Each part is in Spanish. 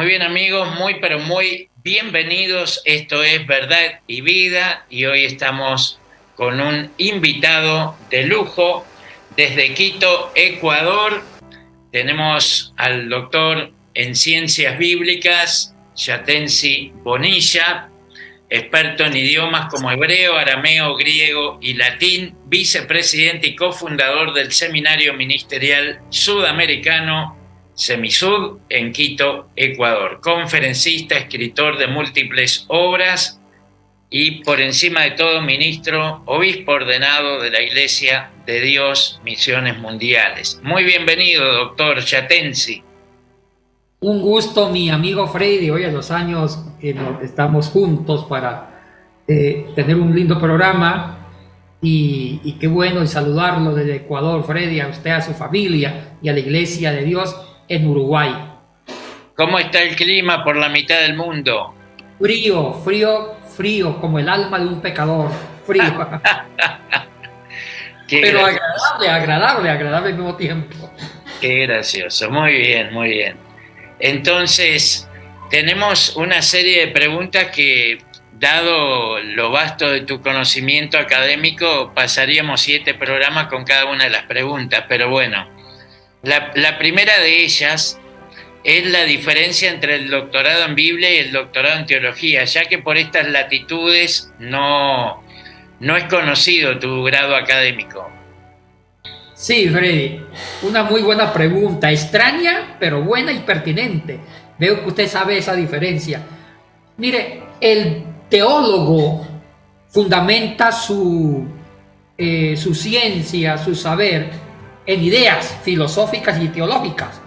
Muy bien amigos, muy pero muy bienvenidos. Esto es Verdad y Vida y hoy estamos con un invitado de lujo desde Quito, Ecuador. Tenemos al doctor en ciencias bíblicas, Yatensi Bonilla, experto en idiomas como hebreo, arameo, griego y latín, vicepresidente y cofundador del Seminario Ministerial Sudamericano Semisud en Quito, Ecuador. Conferencista, escritor de múltiples obras y por encima de todo ministro, obispo ordenado de la Iglesia de Dios Misiones Mundiales. Muy bienvenido, doctor Yatensi. Un gusto, mi amigo Freddy. Hoy a los años que estamos juntos para tener un lindo programa y qué bueno y saludarlo desde Ecuador, Freddy, a usted, a su familia y a la Iglesia de Dios en Uruguay. ¿Cómo está el clima por la mitad del mundo? Frío, frío, frío, como el alma de un pecador. Frío. Pero agradable, agradable, agradable al mismo tiempo. Qué gracioso. Muy bien, muy bien. Entonces, tenemos una serie de preguntas que, dado lo vasto de tu conocimiento académico, pasaríamos 7 programas con cada una de las preguntas, pero bueno, la primera de ellas es la diferencia entre el doctorado en Biblia y el doctorado en teología, ya que por estas latitudes no es conocido tu grado académico. Sí, Freddy, una muy buena pregunta, extraña, pero buena y pertinente. Veo que usted sabe esa diferencia. Mire, el teólogo fundamenta su ciencia, su saber, en ideas filosóficas y teológicas.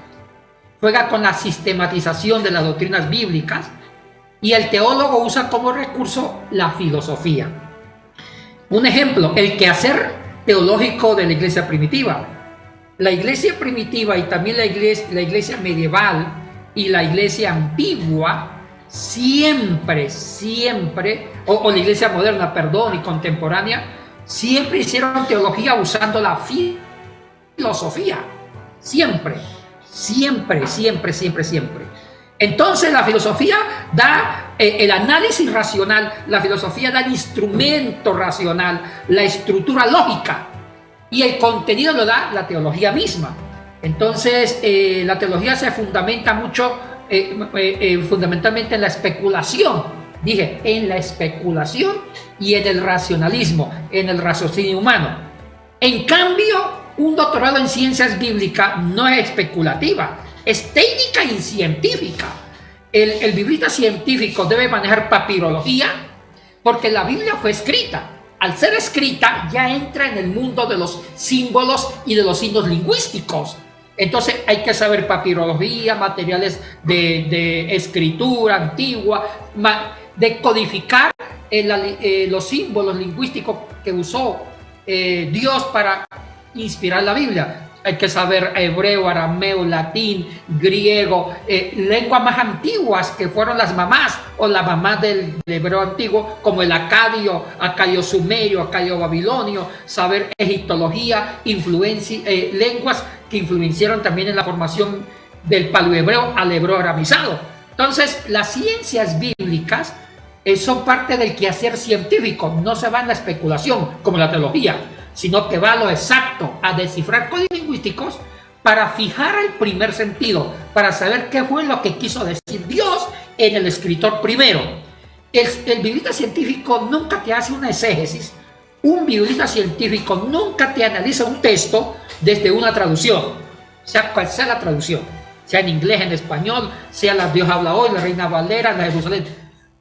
Juega con la sistematización de las doctrinas bíblicas y el teólogo usa como recurso la filosofía. Un ejemplo, el quehacer teológico de la iglesia primitiva. La iglesia primitiva y también la iglesia medieval y la iglesia antigua siempre, o la iglesia moderna, perdón, y contemporánea, siempre hicieron teología usando la filosofía. Siempre. Entonces la filosofía da el análisis racional, la filosofía da el instrumento racional, la estructura lógica, y el contenido lo da la teología misma. Entonces la teología se fundamenta mucho, fundamentalmente en la especulación, en la especulación y en el racionalismo, en el raciocinio humano. En cambio, un doctorado en ciencias bíblicas no es especulativa, es técnica y científica. El biblista científico debe manejar papirología porque la Biblia fue escrita. Al ser escrita ya entra en el mundo de los símbolos y de los signos lingüísticos. Entonces hay que saber papirología, materiales de escritura antigua, de codificar los símbolos lingüísticos que usó Dios para inspirar la Biblia. Hay que saber hebreo, arameo, latín, griego, lenguas más antiguas que fueron las mamás o la mamá del hebreo antiguo, como el acadio sumerio, acadio babilonio, saber egiptología, lenguas que influenciaron también en la formación del paleohebreo al hebreo aramizado. Entonces, las ciencias bíblicas son parte del quehacer científico, no se va en la especulación como la teología, sino que va a lo exacto, a descifrar códigos lingüísticos para fijar el primer sentido, para saber qué fue lo que quiso decir Dios en el escritor primero. El biblista científico nunca te hace una exégesis, un biblista científico nunca te analiza un texto desde una traducción, sea cual sea la traducción, sea en inglés, en español, sea la Dios habla hoy, la Reina Valera, la Jerusalén,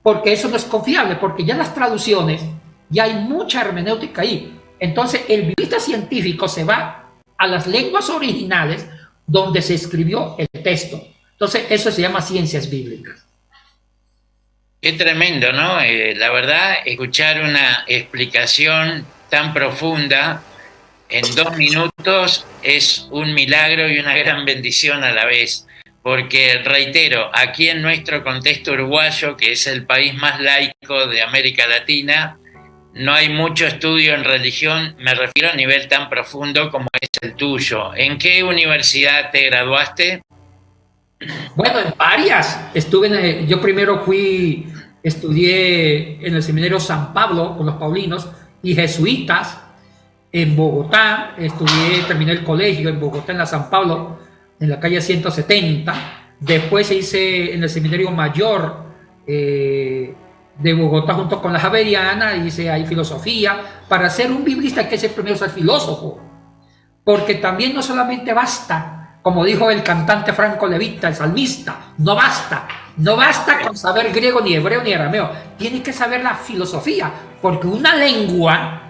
porque eso no es confiable, porque ya en las traducciones ya hay mucha hermenéutica ahí. Entonces, el biblista científico se va a las lenguas originales donde se escribió el texto. Entonces, eso se llama ciencias bíblicas. Qué tremendo, ¿no? La verdad, escuchar una explicación tan profunda en 2 minutos es un milagro y una gran bendición a la vez. Porque, reitero, aquí en nuestro contexto uruguayo, que es el país más laico de América Latina, no hay mucho estudio en religión, me refiero a nivel tan profundo como es el tuyo. ¿En qué universidad te graduaste? Bueno, en varias. Yo primero estudié en el seminario San Pablo con los paulinos y jesuitas en Bogotá. Terminé el colegio en Bogotá, en la San Pablo, en la calle 170. Después hice en el seminario mayor de Bogotá junto con la Javeriana, hice ahí filosofía. Para ser un biblista hay que ser primero ser filósofo, porque también no solamente basta, como dijo el cantante Franco Levita, el salmista, no basta con saber griego, ni hebreo, ni arameo, tiene que saber la filosofía, porque una lengua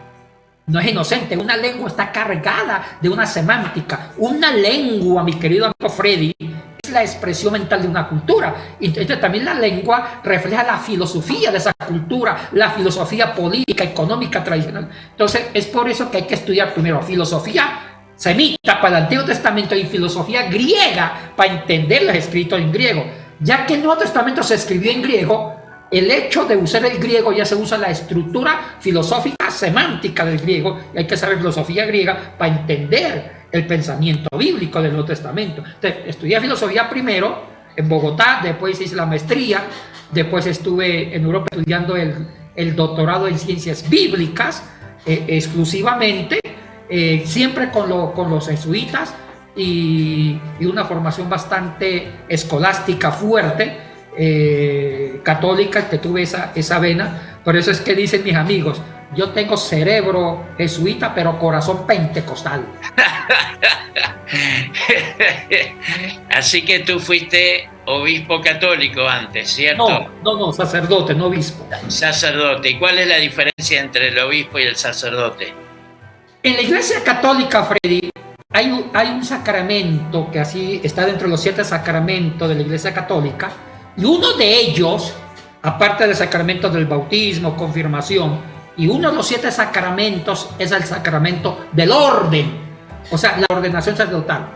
no es inocente, una lengua está cargada de una semántica. Una lengua, mi querido amigo Freddy, es la expresión mental de una cultura. Y entonces también la lengua refleja la filosofía de esa cultura, la filosofía política, económica, tradicional. Entonces es por eso que hay que estudiar primero filosofía semita para el Antiguo Testamento y filosofía griega para entender los escritos en griego. Ya que el Nuevo Testamento se escribió en griego, el hecho de usar el griego ya se usa la estructura filosófica semántica del griego, y hay que saber filosofía griega para entender el pensamiento bíblico del Nuevo Testamento. Entonces, estudié filosofía primero en Bogotá, después hice la maestría, después estuve en Europa estudiando el doctorado en ciencias bíblicas exclusivamente, siempre con los jesuitas y una formación bastante escolástica fuerte, católica, que tuve esa vena. Por eso es que dicen mis amigos, yo tengo cerebro jesuita pero corazón pentecostal. Así que tú fuiste obispo católico antes, ¿cierto? No, sacerdote, no obispo. Sacerdote. ¿Y cuál es la diferencia entre el obispo y el sacerdote? En la Iglesia Católica, Freddy, hay un sacramento que así está dentro de los 7 sacramentos de la Iglesia Católica, y uno de ellos, aparte del sacramento del bautismo, confirmación, y uno de los 7 sacramentos es el sacramento del orden, o sea, la ordenación sacerdotal.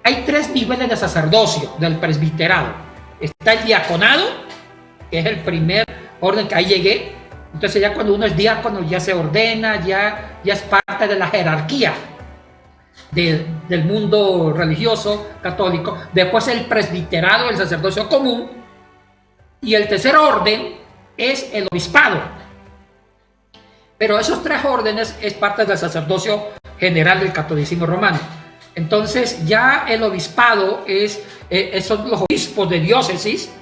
Hay 3 niveles de sacerdocio del presbiterado. Está el diaconado, que es el primer orden que ahí llegué. Entonces ya cuando uno es diácono ya se ordena, ya es parte de la jerarquía del mundo religioso católico. Después el presbiterado, el sacerdocio común, y el tercer orden es el obispado. Pero esos 3 órdenes es parte del sacerdocio general del catolicismo romano. Entonces ya el obispado son los obispos de diócesis,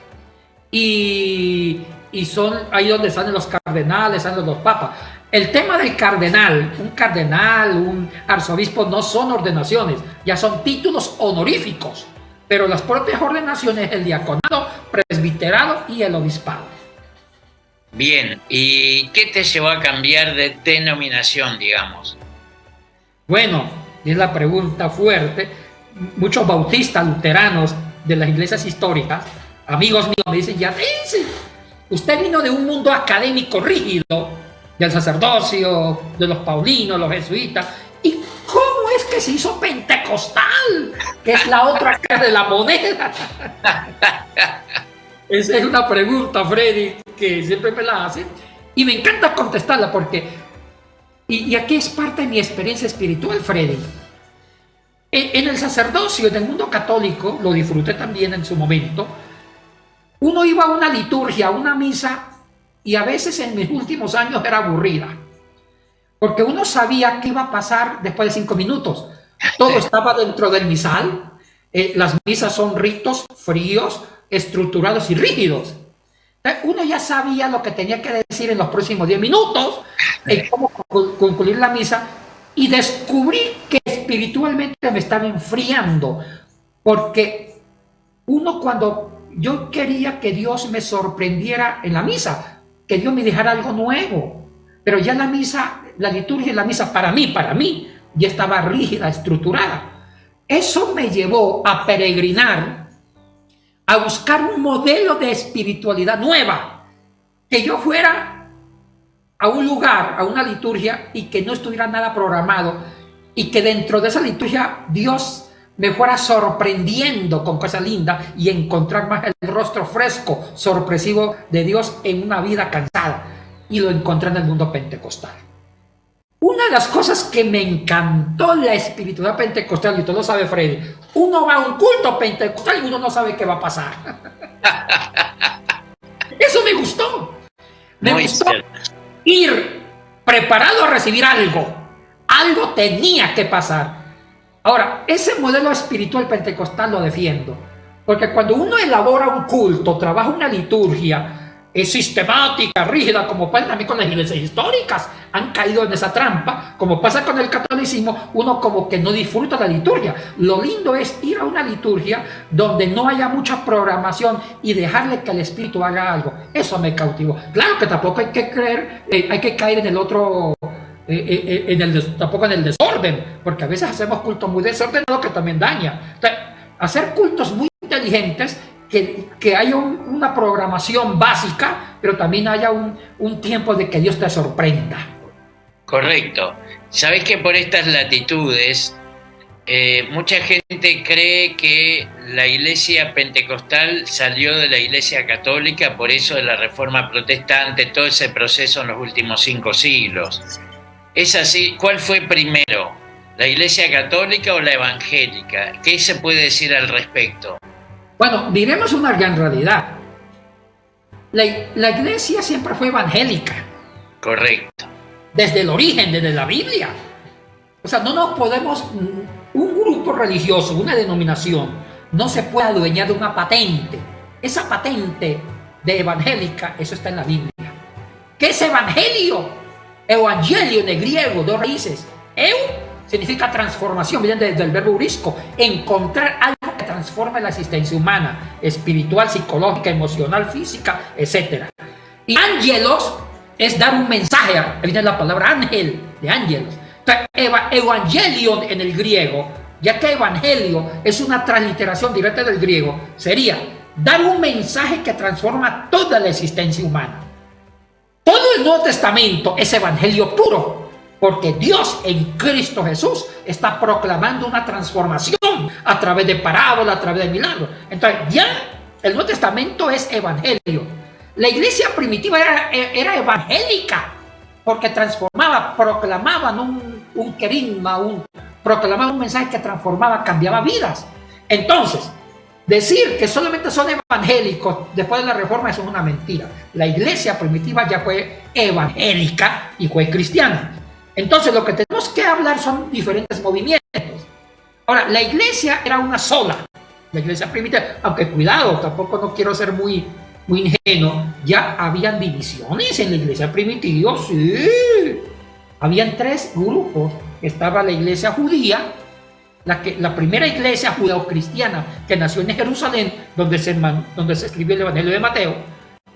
y son ahí donde salen los cardenales, salen los papas. El tema del cardenal, un arzobispo no son ordenaciones, ya son títulos honoríficos, pero las propias ordenaciones, el diaconado, presbiterado y el obispado. Bien, ¿y qué te llevó a cambiar de denominación, digamos? Bueno, es la pregunta fuerte. Muchos bautistas, luteranos de las iglesias históricas, amigos míos, me dicen, ya dice, usted vino de un mundo académico rígido, del sacerdocio, de los paulinos, los jesuitas, ¿y cómo es que se hizo pentecostal? Que es la otra cara de la moneda. Esa es una pregunta, Freddy, que siempre me la hacen, y me encanta contestarla porque, y aquí es parte de mi experiencia espiritual, Freddy. En el sacerdocio, en el mundo católico, lo disfruté también en su momento. Uno iba a una liturgia, a una misa, y a veces en mis últimos años era aburrida, porque uno sabía qué iba a pasar después de 5 minutos. Todo estaba dentro del misal. Las misas son ritos fríos, estructurados y rígidos. Uno ya sabía lo que tenía que decir en los próximos 10 minutos, cómo concluir la misa, y descubrí que espiritualmente me estaba enfriando, porque cuando yo quería que Dios me sorprendiera en la misa, que Dios me dejara algo nuevo, pero ya la misa, la liturgia y la misa para mí, ya estaba rígida, estructurada. Eso me llevó a peregrinar, a buscar un modelo de espiritualidad nueva, que yo fuera a un lugar, a una liturgia, y que no estuviera nada programado, y que dentro de esa liturgia Dios me fuera sorprendiendo con cosas lindas, y encontrar más el rostro fresco, sorpresivo de Dios en una vida cansada. Y lo encontré en el mundo pentecostal. Una de las cosas que me encantó la espiritualidad pentecostal, y usted lo sabe, Freddy, uno va a un culto pentecostal y uno no sabe qué va a pasar. Eso me gustó. Me gustó ir preparado a recibir algo. Algo tenía que pasar. Ahora, ese modelo espiritual pentecostal lo defiendo. Porque cuando uno elabora un culto, trabaja una liturgia, es sistemática, rígida, como pasa también con las iglesias históricas, han caído en esa trampa, como pasa con el catolicismo, uno como que no disfruta la liturgia. Lo lindo es ir a una liturgia donde no haya mucha programación y dejarle que el Espíritu haga algo. Eso me cautivó. Claro que tampoco hay que creer, hay que caer en el otro, tampoco en el desorden, porque a veces hacemos cultos muy desordenados que también daña. Entonces, hacer cultos muy inteligentes, que haya una programación básica, pero también haya un tiempo de que Dios te sorprenda. Correcto. Sabes que por estas latitudes mucha gente cree que la iglesia pentecostal salió de la iglesia católica, por eso de la reforma protestante, todo ese proceso en los últimos 5 siglos. ¿Es así? ¿Cuál fue primero? ¿La iglesia católica o la evangélica? ¿Qué se puede decir al respecto? Bueno, diremos una gran realidad. La iglesia siempre fue evangélica. Correcto. Desde el origen, desde la Biblia. O sea, no nos podemos, un grupo religioso, una denominación, no se puede adueñar de una patente. Esa patente de evangélica, eso está en la Biblia. ¿Qué es evangelio? Evangelio en el griego, 2 raíces. Eu significa transformación, viene del verbo eurisco, encontrar algo que transforme la existencia humana, espiritual, psicológica, emocional, física, etc. Y ángelos es dar un mensaje, viene la palabra ángel, de ángelos. Entonces, evangelion en el griego, ya que evangelio es una transliteración directa del griego, sería dar un mensaje que transforma toda la existencia humana. Todo el Nuevo Testamento es evangelio puro, porque Dios en Cristo Jesús está proclamando una transformación a través de parábolas, a través de milagros. Entonces ya el Nuevo Testamento es evangelio. La iglesia primitiva era evangélica, porque transformaba, proclamaban un querigma, proclamaban un mensaje que transformaba, cambiaba vidas. Entonces, decir que solamente son evangélicos después de la reforma, eso es una mentira. La iglesia primitiva ya fue evangélica y fue cristiana. Entonces, lo que tenemos que hablar son diferentes movimientos. Ahora, la iglesia era una sola, la iglesia primitiva, aunque cuidado, tampoco no quiero ser muy ingenuo, ya habían divisiones en la iglesia primitiva, sí. Habían 3 grupos. Estaba la iglesia judía, la primera iglesia judeo-cristiana que nació en Jerusalén, donde se escribió el Evangelio de Mateo.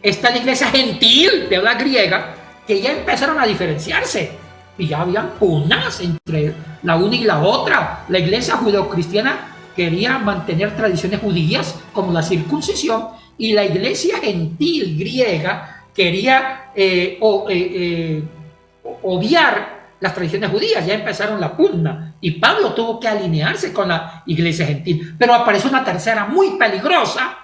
Está la iglesia gentil, de habla griega, que ya empezaron a diferenciarse. Y ya habían pugnas entre la una y la otra. La iglesia judeocristiana quería mantener tradiciones judías como la circuncisión, y la iglesia gentil griega quería odiar las tradiciones judías. Ya empezaron la pugna y Pablo tuvo que alinearse con la iglesia gentil. Pero apareció una tercera muy peligrosa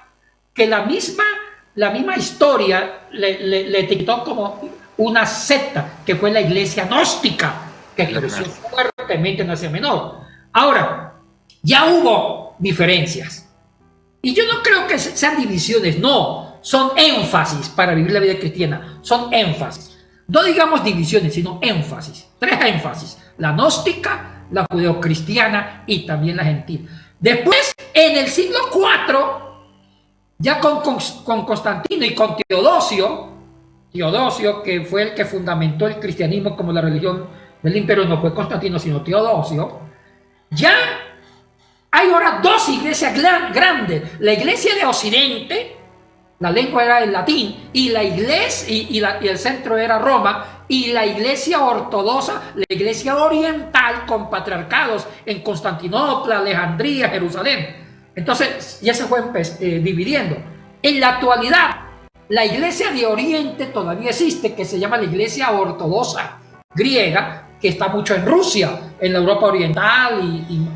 que la misma historia le etiquetó como una secta, que fue la iglesia gnóstica, que creció fuertemente en Asia Menor. Ahora, ya hubo diferencias. Y yo no creo que sean divisiones, no. Son énfasis para vivir la vida cristiana. Son énfasis. No digamos divisiones, sino énfasis. 3 énfasis. La gnóstica, la judeocristiana y también la gentil. Después, en el siglo IV, ya con Constantino y con Teodosio, que fue el que fundamentó el cristianismo como la religión del imperio, no fue Constantino, sino Teodosio, ya hay ahora 2 iglesias grandes. La iglesia de Occidente, la lengua era el latín, y la iglesia, y el centro era Roma, y la iglesia ortodoxa, la iglesia oriental, con patriarcados en Constantinopla, Alejandría, Jerusalén. Entonces ya se fue dividiendo. En la actualidad, la iglesia de Oriente todavía existe, que se llama la iglesia ortodoxa griega, que está mucho en Rusia, en la Europa oriental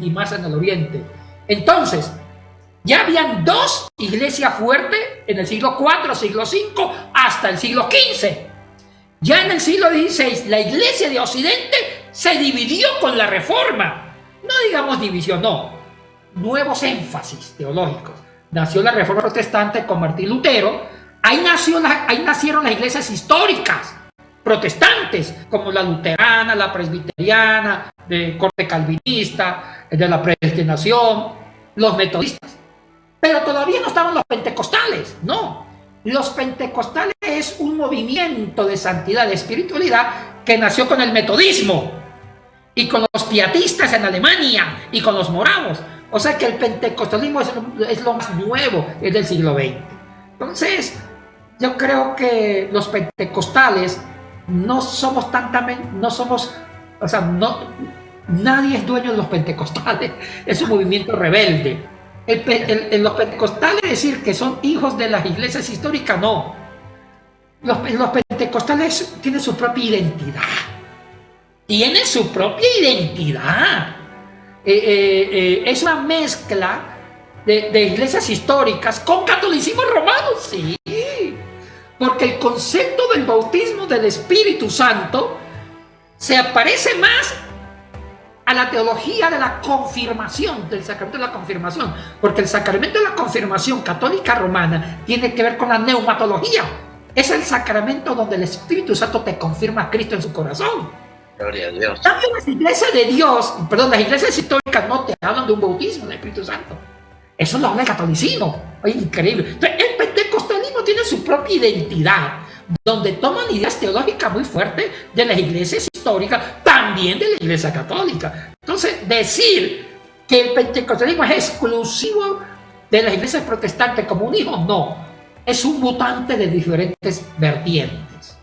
y más en el Oriente. Entonces, ya habían 2 iglesias fuertes en el siglo IV, siglo V, hasta el siglo XV. Ya en el siglo XVI, la iglesia de Occidente se dividió con la Reforma. No digamos división, no. Nuevos énfasis teológicos. Nació la Reforma Protestante con Martín Lutero. Ahí nacieron las iglesias históricas protestantes, como la luterana, la presbiteriana, de corte calvinista, de la predestinación, los metodistas. Pero todavía no estaban los pentecostales, no. Los pentecostales es un movimiento de santidad, de espiritualidad, que nació con el metodismo y con los pietistas en Alemania y con los moravos. O sea que el pentecostalismo es lo más nuevo, es del siglo XX. Entonces, yo creo que los pentecostales no somos nadie es dueño de los pentecostales, es un movimiento rebelde. Los pentecostales decir que son hijos de las iglesias históricas, no. Los pentecostales tienen su propia identidad. Tienen su propia identidad. Es una mezcla de iglesias históricas con catolicismo romano, sí. Porque el concepto del bautismo del Espíritu Santo se parece más a la teología de la confirmación, del sacramento de la confirmación, porque el sacramento de la confirmación católica romana tiene que ver con la neumatología. Es el sacramento donde el Espíritu Santo te confirma a Cristo en su corazón. Gloria a Dios. También las iglesias de Dios, las iglesias históricas no te hablan de un bautismo del Espíritu Santo. Eso lo habla el catolicismo. Es increíble. Entonces, el pentecostalismo tiene su propia identidad, donde toman ideas teológicas muy fuertes de las iglesias históricas, también de la iglesia católica. Entonces, decir que el pentecostalismo es exclusivo de las iglesias protestantes como un hijo, no. Es un mutante de diferentes vertientes.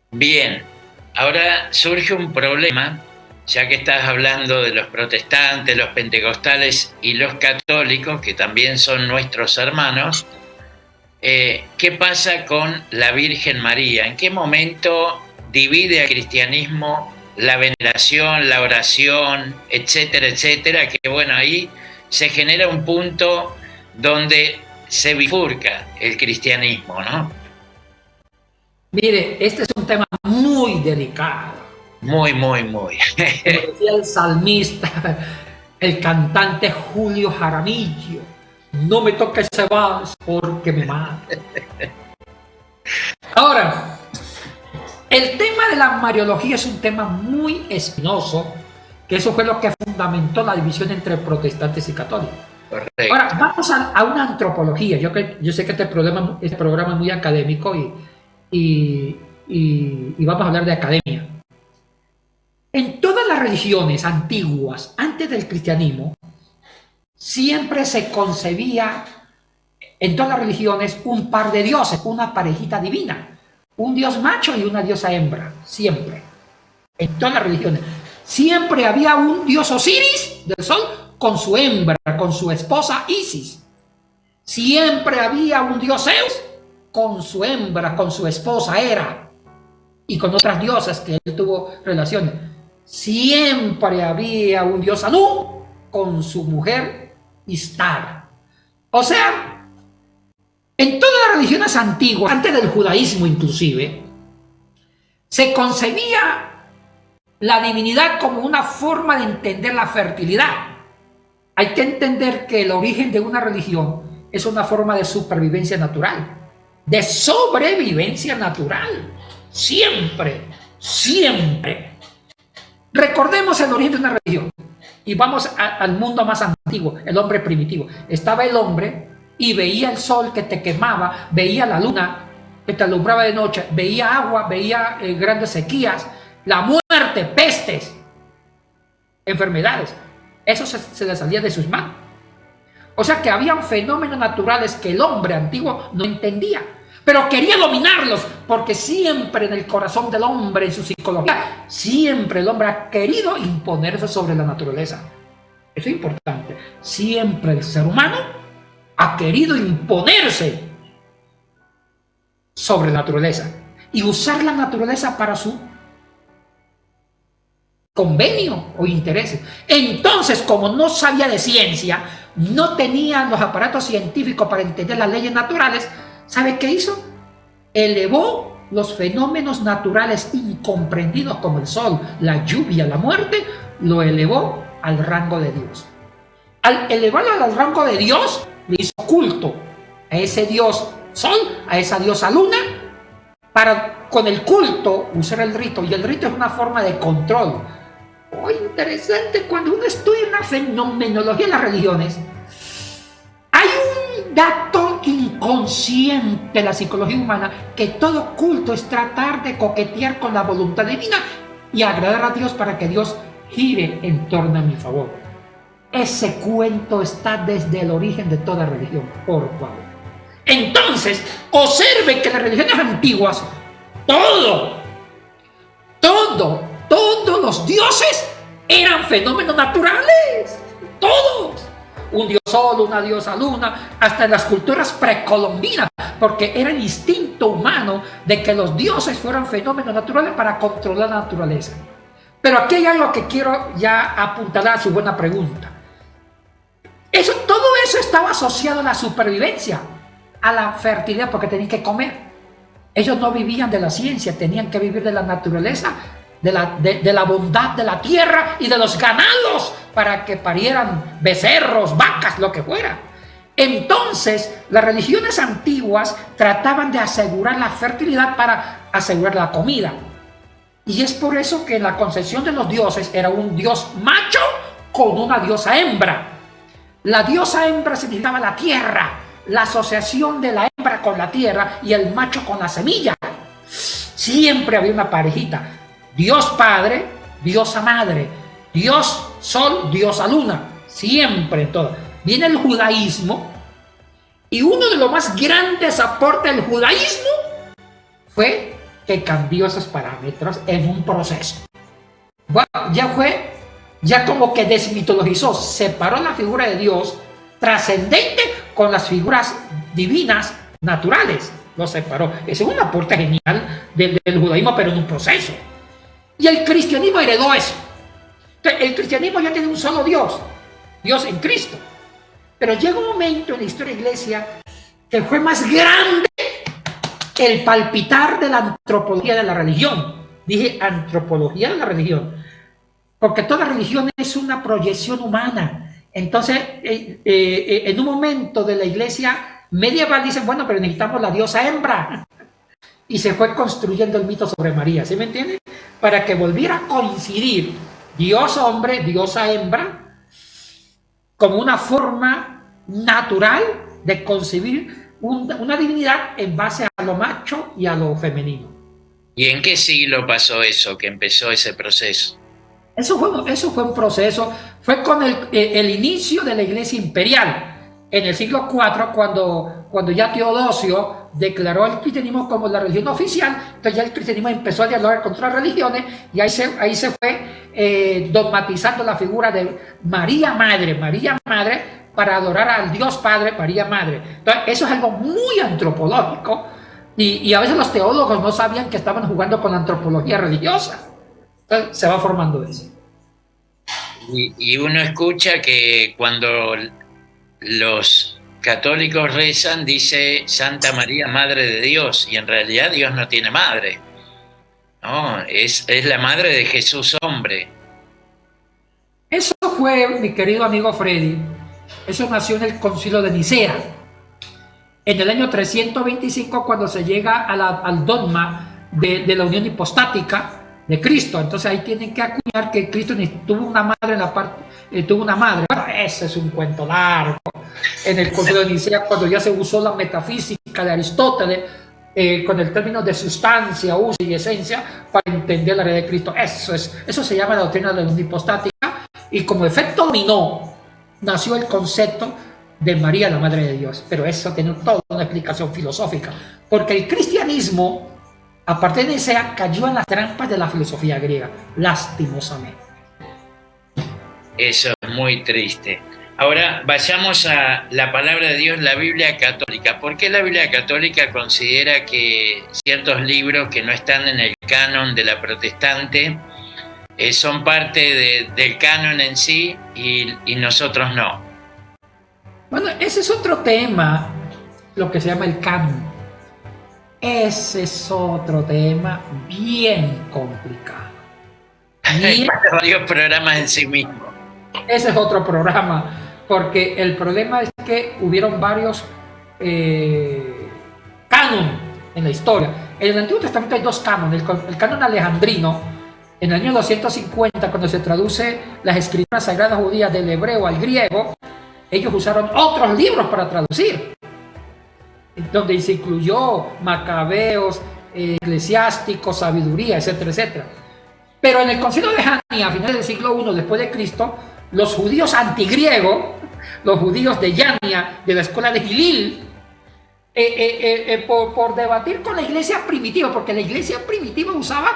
Bien, ahora surge un problema, ya que estás hablando de los protestantes, los pentecostales y los católicos, que también son nuestros hermanos. ¿Qué pasa con la Virgen María? ¿En qué momento divide al cristianismo la veneración, la oración, etcétera, etcétera? Que bueno, ahí se genera un punto donde se bifurca el cristianismo, ¿no? Mire, este es un tema muy delicado. Muy. Como decía el salmista, el cantante Julio Jaramillo: no me toques ese vals porque me mata. Ahora, el tema de la Mariología es un tema muy espinoso, que eso fue lo que fundamentó la división entre protestantes y católicos. Correcto. Ahora, vamos a una antropología. Yo sé que este programa es muy académico y vamos a hablar de academia. En todas las religiones antiguas, antes del cristianismo, siempre se concebía en todas las religiones un par de dioses, una parejita divina, un dios macho y una diosa hembra, siempre. En todas las religiones. Siempre había un dios Osiris del sol con su hembra, con su esposa Isis. Siempre había un dios Zeus con su hembra, con su esposa Hera y con otras diosas que él tuvo relaciones. Siempre había un dios Anú con su mujer Istar. O sea, en todas las religiones antiguas, antes del judaísmo inclusive, se concebía la divinidad como una forma de entender la fertilidad. Hay que entender que el origen de una religión es una forma de supervivencia natural, de sobrevivencia natural. Siempre. Recordemos el origen de una religión y vamos al mundo más antiguo, el hombre primitivo. Estaba el hombre y veía el sol que te quemaba, veía la luna que te alumbraba de noche, veía agua, veía grandes sequías, la muerte, pestes, enfermedades. Eso se le salía de sus manos. O sea que habían fenómenos naturales que el hombre antiguo no entendía, pero quería dominarlos, porque siempre en el corazón del hombre, en su psicología, siempre el hombre ha querido imponerse sobre la naturaleza. Eso es importante. Siempre el ser humano ha querido imponerse sobre la naturaleza y usar la naturaleza para su convenio o intereses. Entonces, como no sabía de ciencia, no tenía los aparatos científicos para entender las leyes naturales, ¿sabe qué hizo? Elevó los fenómenos naturales incomprendidos como el sol, la lluvia, la muerte, lo elevó al rango de Dios. Al elevarlo al rango de Dios, le hizo culto a ese dios sol, a esa diosa luna, para con el culto usar el rito. Y el rito es una forma de control. Oh, interesante, cuando uno estudia la fenomenología de las religiones, hay un dato inconsciente de la psicología humana, que todo culto es tratar de coquetear con la voluntad divina y agradar a Dios para que Dios gire en torno a mi favor. Ese cuento está desde el origen de toda religión, por favor. Entonces, observe que las religiones antiguas, todos los dioses eran fenómenos naturales, todos. Un dios sol, una diosa luna, hasta en las culturas precolombinas, porque era el instinto humano de que los dioses fueran fenómenos naturales para controlar la naturaleza. Pero aquí hay algo que quiero ya apuntalar a su buena pregunta. Todo eso estaba asociado a la supervivencia, a la fertilidad, porque tenían que comer. Ellos no vivían de la ciencia, tenían que vivir de la naturaleza, de la bondad de la tierra y de los ganados para que parieran becerros, vacas, lo que fuera. Entonces, las religiones antiguas trataban de asegurar la fertilidad para asegurar la comida. Y es por eso que la concepción de los dioses era un dios macho con una diosa hembra. La diosa hembra significaba la tierra, la asociación de la hembra con la tierra y el macho con la semilla. Siempre había una parejita. Dios Padre, diosa Madre, Dios Sol, diosa Luna, siempre en todo. Viene el judaísmo, y uno de los más grandes aportes del judaísmo fue que cambió esos parámetros en un proceso. Bueno, ya como que desmitologizó, separó la figura de Dios trascendente con las figuras divinas naturales, lo separó. Ese es un aporte genial del judaísmo, pero en un proceso. Y el cristianismo heredó eso. Entonces, el cristianismo ya tiene un solo Dios, Dios en Cristo. Pero llega un momento en la historia de la iglesia que fue más grande el palpitar de la antropología de la religión. Dije antropología de la religión, porque toda religión es una proyección humana. Entonces, en un momento de la iglesia medieval dicen, bueno, pero necesitamos la diosa hembra. Y se fue construyendo el mito sobre María, ¿sí me entiende? Para que volviera a coincidir Dios hombre, diosa hembra, como una forma natural de concebir una divinidad en base a lo macho y a lo femenino. ¿Y en qué siglo pasó eso, que empezó ese proceso? Eso fue un proceso, fue con el inicio de la Iglesia Imperial, en el siglo IV, cuando ya Teodosio declaró el cristianismo como la religión oficial. Entonces ya el cristianismo empezó a dialogar con otras religiones, y ahí se fue dogmatizando la figura de María Madre, para adorar al Dios Padre, María Madre. Entonces eso es algo muy antropológico, y a veces los teólogos no sabían que estaban jugando con la antropología religiosa. Entonces se va formando eso. Y uno escucha que cuando los católicos rezan, dice Santa María, Madre de Dios, y en realidad Dios no tiene madre, ¿no? Es la madre de Jesús hombre. Eso fue, mi querido amigo Freddy, eso nació en el Concilio de Nicea, en el año 325, cuando se llega al dogma de la unión hipostática de Cristo. Entonces ahí tienen que acuñar que Cristo tuvo una madre en la parte, tuvo una madre. Bueno, ese es un cuento largo. En el Concilio de Nicea, cuando ya se usó la metafísica de Aristóteles, con el término de sustancia, uso y esencia, para entender la realidad de Cristo. Eso se llama la doctrina de la unión hipostática, y como efecto dominó, nació el concepto de María, la Madre de Dios. Pero eso tiene toda una explicación filosófica, porque el cristianismo, a partir de Nicea, cayó en las trampas de la filosofía griega, lastimosamente. Eso es muy triste. Ahora vayamos a la palabra de Dios, la Biblia católica. ¿Por qué la Biblia católica considera que ciertos libros que no están en el canon de la protestante son parte del canon en sí y nosotros no? Bueno, ese es otro tema, lo que se llama el canon. Ese es otro tema bien complicado. Hay varios programas en sí mismo. Ese es otro programa, porque el problema es que hubieron varios canon en la historia. En el Antiguo Testamento hay dos cánones. El canon alejandrino, en el año 250, cuando se traduce las escrituras sagradas judías del hebreo al griego, ellos usaron otros libros para traducir, donde se incluyó Macabeos, Eclesiásticos, Sabiduría, etcétera, etcétera. Pero en el Concilio de Jania, a finales del siglo I después de Cristo, los judíos antigriegos, los judíos de Jania, de la escuela de Gilil, por debatir con la iglesia primitiva, porque la iglesia primitiva usaba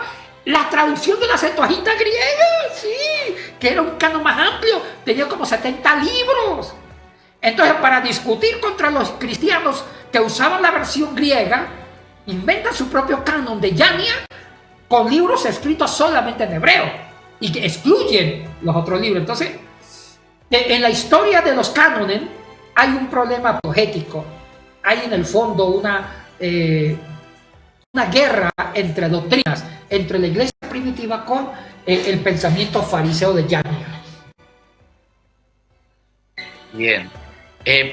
la traducción de la Septuaginta griega, sí, que era un canon más amplio, tenía como 70 libros. Entonces, para discutir contra los cristianos que usaban la versión griega, inventan su propio canon de Jania con libros escritos solamente en hebreo y que excluyen los otros libros. Entonces, en la historia de los cánones hay un problema apologético, hay en el fondo una guerra entre doctrinas, entre la iglesia primitiva con el pensamiento fariseo de Jania. Bien.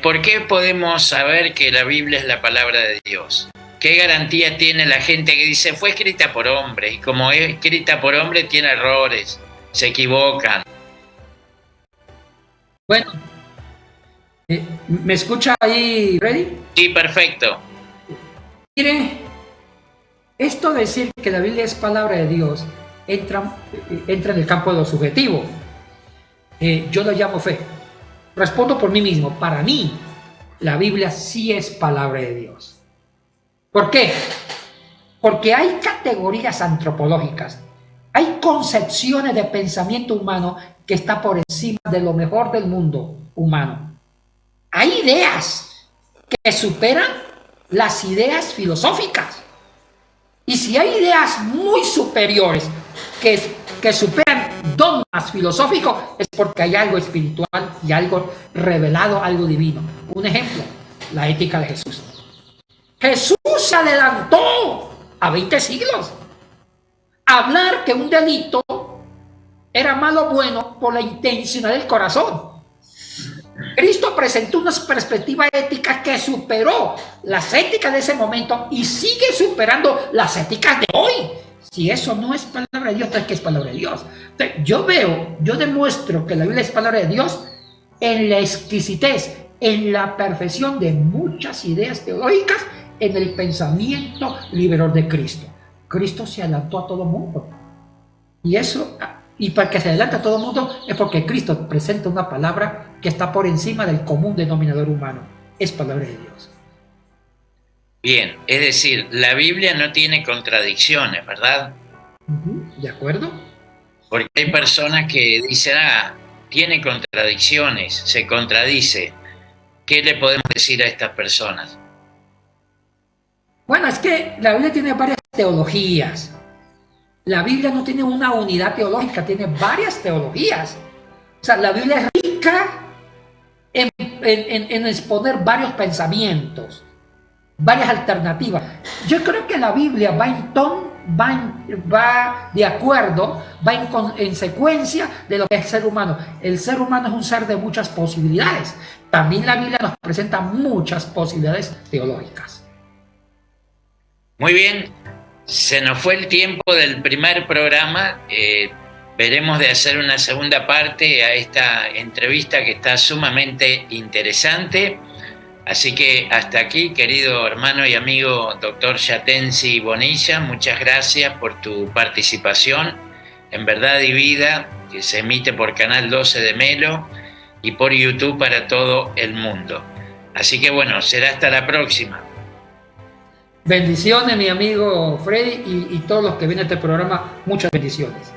¿Por qué podemos saber que la Biblia es la palabra de Dios? ¿Qué garantía tiene la gente que dice fue escrita por hombre? Y como es escrita por hombre tiene errores, se equivocan. Bueno, ¿me escucha ahí, Freddy? Sí, perfecto. Mire, esto de decir que la Biblia es palabra de Dios entra en el campo de lo subjetivo. Yo lo llamo fe. Respondo por mí mismo. Para mí, la Biblia sí es palabra de Dios. ¿Por qué? Porque hay categorías antropológicas, hay concepciones de pensamiento humano que está por encima de lo mejor del mundo humano. Hay ideas que superan las ideas filosóficas. Y si hay ideas muy superiores que superan dogmas filosóficos, es porque hay algo espiritual y algo revelado, algo divino. Un ejemplo, la ética de Jesús. Jesús se adelantó a 20 siglos. Hablar que un delito era malo o bueno por la intencionalidad del corazón. Cristo presentó una perspectiva ética que superó las éticas de ese momento y sigue superando las éticas de hoy. Si eso no es palabra de Dios, entonces ¿qué es palabra de Dios? Entonces, yo demuestro que la Biblia es palabra de Dios en la exquisitez, en la perfección de muchas ideas teológicas, en el pensamiento liberador de Cristo. Cristo se adelantó a todo mundo. Y para que se adelante a todo mundo es porque Cristo presenta una palabra que está por encima del común denominador humano. Es palabra de Dios. Bien, es decir, la Biblia no tiene contradicciones, ¿verdad? ¿De acuerdo? Porque hay personas que dicen, tiene contradicciones, se contradice. ¿Qué le podemos decir a estas personas? Bueno, es que la Biblia tiene varias teologías. La Biblia no tiene una unidad teológica, tiene varias teologías. O sea, la Biblia es rica en exponer varios pensamientos, varias alternativas. Yo creo que la Biblia va de acuerdo, va en secuencia de lo que es el ser humano. El ser humano es un ser de muchas posibilidades. También la Biblia nos presenta muchas posibilidades teológicas. Muy bien, se nos fue el tiempo del primer programa. Veremos de hacer una segunda parte a esta entrevista que está sumamente interesante. Así que hasta aquí, querido hermano y amigo doctor Yatensi Bonilla, muchas gracias por tu participación en Verdad y Vida, que se emite por Canal 12 de Melo y por YouTube para todo el mundo. Así que bueno, será hasta la próxima. Bendiciones, mi amigo Freddy, y todos los que ven este programa, muchas bendiciones.